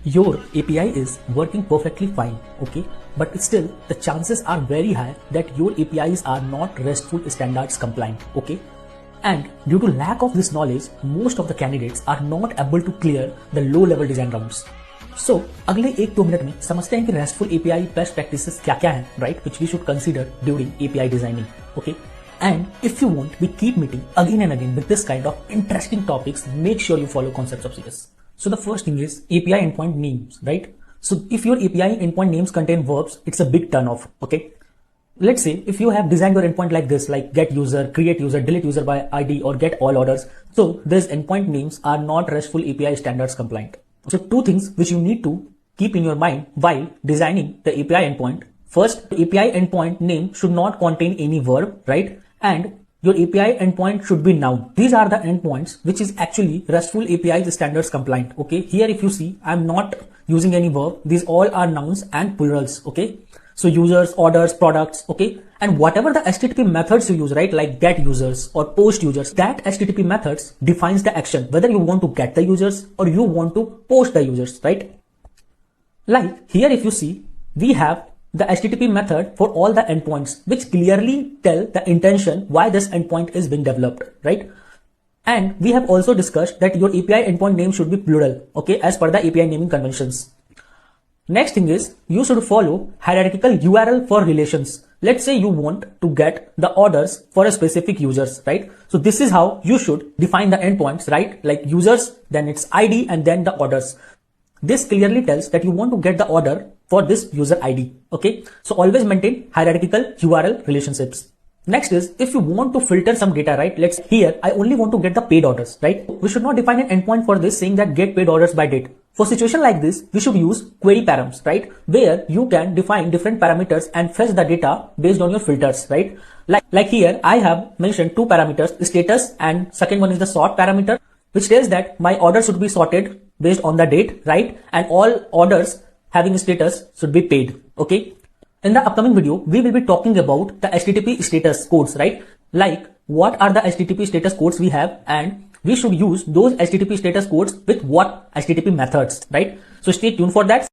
Your API is working perfectly fine, okay? But still, the chances are very high that your APIs are not RESTful standards compliant, okay? And due to lack of this knowledge, most of the candidates are not able to clear the low-level design rounds. So, अगले 1-2 minute में समझते हैं कि RESTful API best practices क्या-क्या हैं, right? Which we should consider during API designing, okay? And if you want, we keep meeting again and again with this kind of interesting topics. Make sure you follow concepts of CS. So the first thing is API endpoint names, right? So if your API endpoint names contain verbs, it's a big turnoff, okay? Let's say if you have designed your endpoint like this, like get user, create user, delete user by ID, or get all orders. So these endpoint names are not RESTful API standards compliant. So two things which you need to keep in your mind while designing the API endpoint. First, the API endpoint name should not contain any verb, right? And your API endpoint should be noun. These are the endpoints which is actually RESTful API standards compliant. Okay. Here if you see, I'm not using any verb. These all are nouns and plurals. Okay. So users, orders, products. Okay. And whatever the HTTP methods you use, right? Like get users or post users, that HTTP methods defines the action, whether you want to get the users or you want to post the users, right? Like here if you see, we have the HTTP method for all the endpoints, which clearly tell the intention why this endpoint is being developed, right? And we have also discussed that your API endpoint name should be plural, okay, as per the API naming conventions. Next thing is you should follow hierarchical URL for relations. Let's say you want to get the orders for a specific users, right? So this is how you should define the endpoints, right? Like users, then it's ID, and then the orders. This clearly tells that you want to get the order for this user ID. Okay. So always maintain hierarchical URL relationships. Next is if you want to filter some data, right? Let's here, I only want to get the paid orders, right? We should not define an endpoint for this saying that get paid orders by date. For situation like this, we should use query params, right? Where you can define different parameters and fetch the data based on your filters, right? Like here, I have mentioned two parameters, status, and second one is the sort parameter, which tells that my order should be sorted based on the date, right? And all orders having status should be paid, okay? In the upcoming video, we will be talking about the HTTP status codes, right? Like what are the HTTP status codes we have, and we should use those HTTP status codes with what HTTP methods, right? So stay tuned for that.